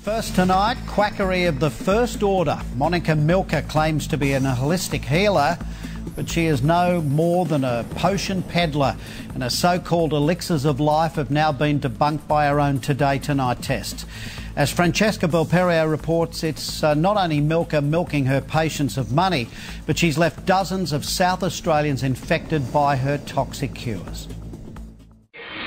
First tonight, quackery of the first order. Monica Milker claims to be a holistic healer, but she is no more than a potion peddler, and her so-called elixirs of life have now been debunked by her own Today Tonight test. As Francesca Belperio reports, it's not only Milker milking her patients of money, but she's left dozens of South Australians infected by her toxic cures.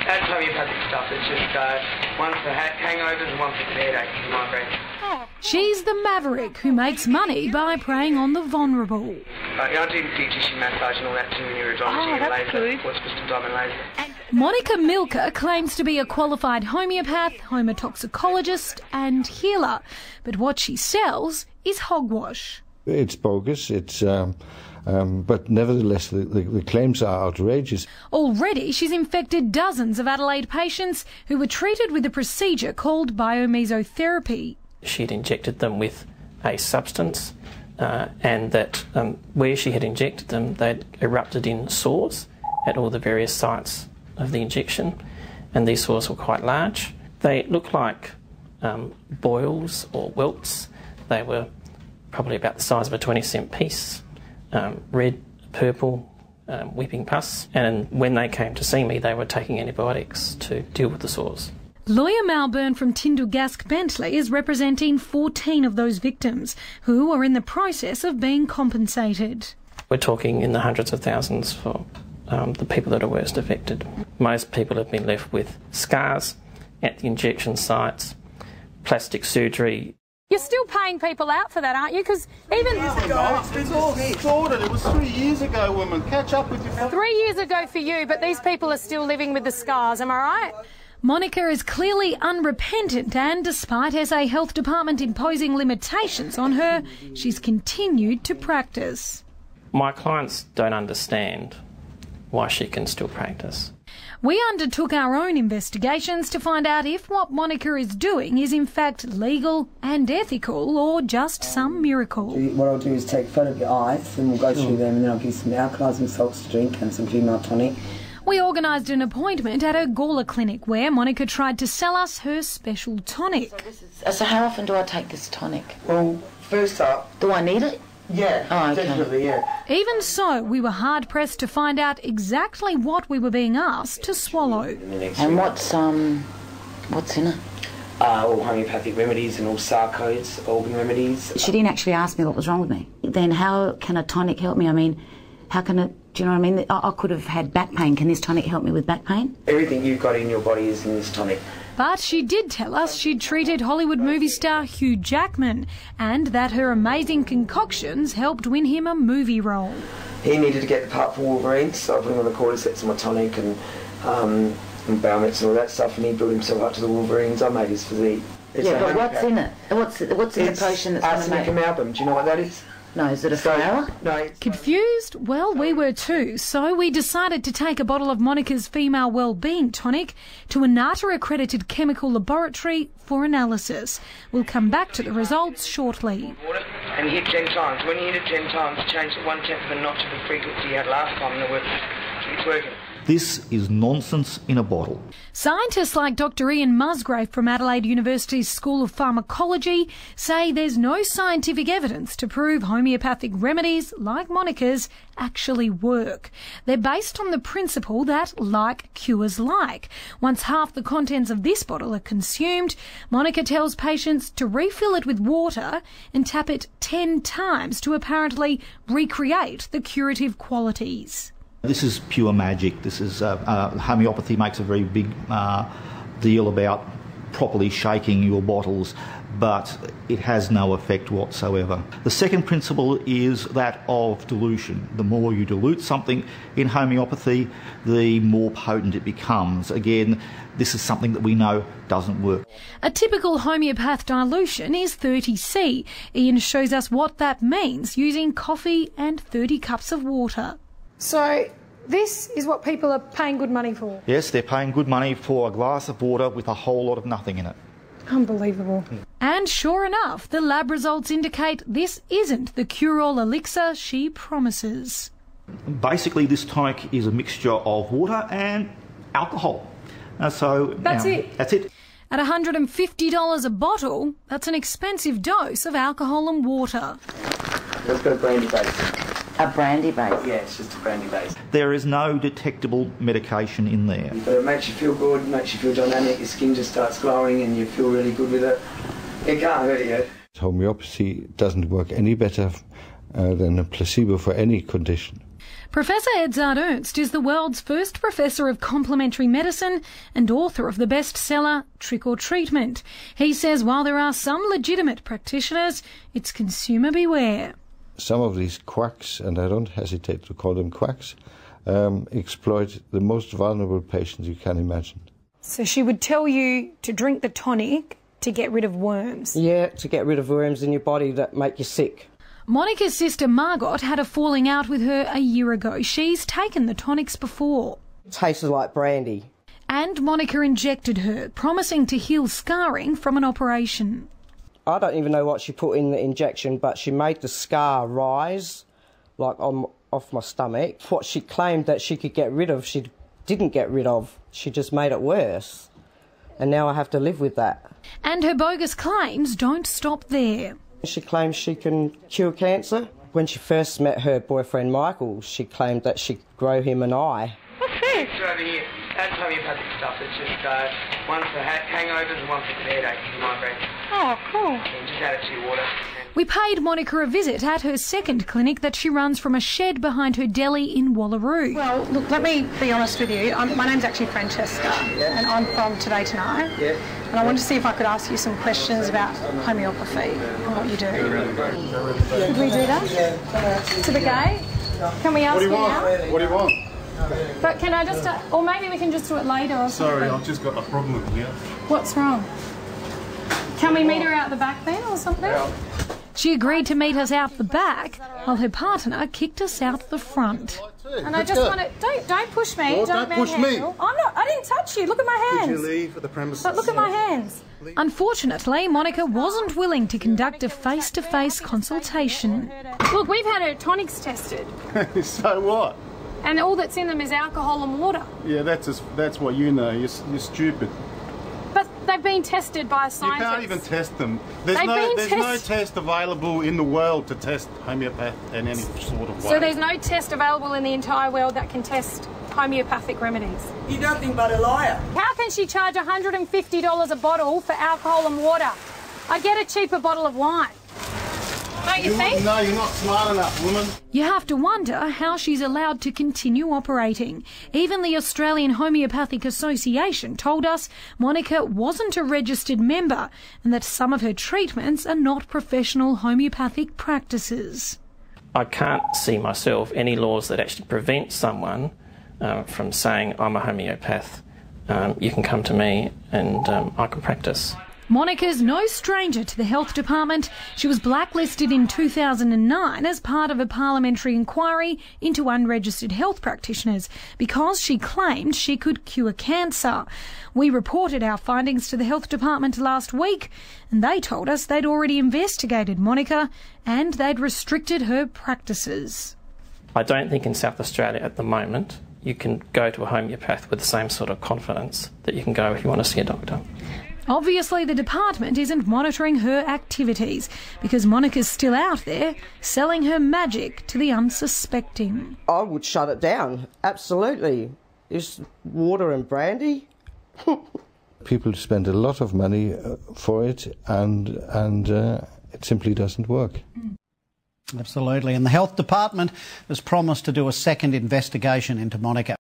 That's homeopathic stuff. It's just one for hangovers and one for headaches and migraines. She's the maverick who makes money by preying on the vulnerable. I do deep tissue massage and all that too, neurodermatology and laser, quartz crystal diamond laser. Monica Milker claims to be a qualified homeopath, homotoxicologist and healer, but what she sells is hogwash. It's bogus, but nevertheless the claims are outrageous. Already she's infected dozens of Adelaide patients who were treated with a procedure called biomesotherapy. She'd injected them with a substance and that where she had injected them, they'd erupted in sores at all the various sites of the injection, and these sores were quite large. They looked like boils or welts. They were probably about the size of a 20-cent piece, red, purple, weeping pus, and when they came to see me they were taking antibiotics to deal with the sores. Lawyer Malburn from Tyndall-Gask Bentley is representing 14 of those victims who are in the process of being compensated. We're talking in the hundreds of thousands for the people that are worst affected. Most people have been left with scars at the injection sites, plastic surgery. You're still paying people out for that, aren't you? Because even... It's all sorted. It was 3 years ago, woman. Catch up with your... 3 years ago for you, but these people are still living with the scars, am I right? Monica is clearly unrepentant, and despite SA Health Department imposing limitations on her, she's continued to practice. My clients don't understand why she can still practice. We undertook our own investigations to find out if what Monica is doing is in fact legal and ethical or just some miracle. What I'll do is take a photo of your eyes and we'll go through them, and then I'll give you some alkalising salts to drink and some female tonic. We organised an appointment at her Gawler clinic where Monica tried to sell us her special tonic. So how often do I take this tonic? Well, first up... Do I need it? Yeah, okay. Definitely, yeah. Even so, we were hard-pressed to find out exactly what we were being asked to swallow. And what's in it? All homeopathic remedies and all sarcodes, organ remedies. She didn't actually ask me what was wrong with me. Then how can a tonic help me? I mean, how can it... Do you know what I mean? I could have had back pain. Can this tonic help me with back pain? Everything you've got in your body is in this tonic. But she did tell us she'd treated Hollywood movie star Hugh Jackman and that her amazing concoctions helped win him a movie role. He needed to get the part for Wolverine, so I put him on the cordyceps and my tonic and Balmets and all that stuff, and he built himself up to the Wolverines. I made his physique. Yeah, but what's in it? What's in the potion that's going to make... Arsenic amalgam. Do you know what that is? No, is it a flower? No. Confused? Well, we were too, so we decided to take a bottle of Monica's female wellbeing tonic to a NATA-accredited chemical laboratory for analysis. We'll come back to the results shortly. And hit 10 times. When you hit it 10 times, change it 1/10 of a notch of the frequency you had last time, and it's working. This is nonsense in a bottle. Scientists like Dr. Ian Musgrave from Adelaide University's School of Pharmacology say there's no scientific evidence to prove homeopathic remedies like Monica's actually work. They're based on the principle that like cures like. Once half the contents of this bottle are consumed, Monica tells patients to refill it with water and tap it 10 times to apparently recreate the curative qualities. This is pure magic. This is homeopathy makes a very big deal about properly shaking your bottles, but it has no effect whatsoever. The second principle is that of dilution. The more you dilute something in homeopathy, the more potent it becomes. Again, this is something that we know doesn't work. A typical homeopath dilution is 30C. Ian shows us what that means using coffee and 30 cups of water. So this is what people are paying good money for? Yes, they're paying good money for a glass of water with a whole lot of nothing in it. Unbelievable. And sure enough, the lab results indicate this isn't the cure-all elixir she promises. Basically, this tonic is a mixture of water and alcohol. That's it? That's it. At $150 a bottle, that's an expensive dose of alcohol and water. It's got a brandy base. A brandy base? Yeah, it's just a brandy base. There is no detectable medication in there. But it makes you feel good, makes you feel dynamic, your skin just starts glowing and you feel really good with it. It can't hurt you. Homeopathy doesn't work any better than a placebo for any condition. Professor Edzard Ernst is the world's first professor of complementary medicine and author of the bestseller Trick or Treatment. He says while there are some legitimate practitioners, it's consumer beware. Some of these quacks, and I don't hesitate to call them quacks, exploit the most vulnerable patients you can imagine. So she would tell you to drink the tonic to get rid of worms? Yeah, to get rid of worms in your body that make you sick. Monica's sister Margot had a falling out with her a year ago. She's taken the tonics before. It tasted like brandy. And Monica injected her, promising to heal scarring from an operation. I don't even know what she put in the injection, but she made the scar rise, like off my stomach. What she claimed that she could get rid of, she didn't get rid of. She just made it worse. And now I have to live with that. And her bogus claims don't stop there. She claims she can cure cancer. When she first met her boyfriend Michael, she claimed that she could grow him an eye. What's this? It's over here. That's homeopathic stuff. It's just one for hangovers and one for headaches and migraines. Oh, cool. You just add it to your water. We paid Monica a visit at her second clinic that she runs from a shed behind her deli in Wallaroo. Well, look, let me be honest with you. My name's actually Francesca, and I'm from Today Tonight. Yeah. And I wanted to see if I could ask you some questions about homeopathy and what you do. Could we do that? To the gate? Can we ask you now? What do you want? But can I just, or maybe we can just do it later or something. Sorry, I've just got a problem here. What's wrong? Can we meet her out the back then or something? She agreed to meet us out the back, while her partner kicked us out the front. And I just want to, don't push me, Well, don't push me. I'm not, I didn't touch you, look at my hands. Could you leave the premises? But look at my hands. Unfortunately, Monica wasn't willing to conduct a face-to-face consultation. Look, we've had her tonics tested, So what? and all that's in them is alcohol and water. Yeah, that's what you know. You're stupid. But they've been tested by a scientist. You can't even test them. There's They've been no test available in the world to test homeopath in any sort of way. So there's no test available in the entire world that can test homeopathic remedies. You're nothing but a liar. How can she charge $150 a bottle for alcohol and water? I'd get a cheaper bottle of wine. Don't you think? No, you're not smart enough, woman. You have to wonder how she's allowed to continue operating. Even the Australian Homeopathic Association told us Monica wasn't a registered member and that some of her treatments are not professional homeopathic practices. I can't see myself any laws that actually prevent someone from saying, I'm a homeopath, you can come to me and I can practice. Monica's no stranger to the health department. She was blacklisted in 2009 as part of a parliamentary inquiry into unregistered health practitioners because she claimed she could cure cancer. We reported our findings to the health department last week and they told us they'd already investigated Monica and they'd restricted her practices. I don't think in South Australia at the moment you can go to a homeopath with the same sort of confidence that you can go if you want to see a doctor. Obviously, the department isn't monitoring her activities because Monica's still out there selling her magic to the unsuspecting. I would shut it down, absolutely. It's water and brandy. People spend a lot of money for it and it simply doesn't work. Absolutely. And the health department has promised to do a second investigation into Monica.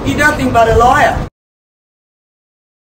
You're nothing but a liar.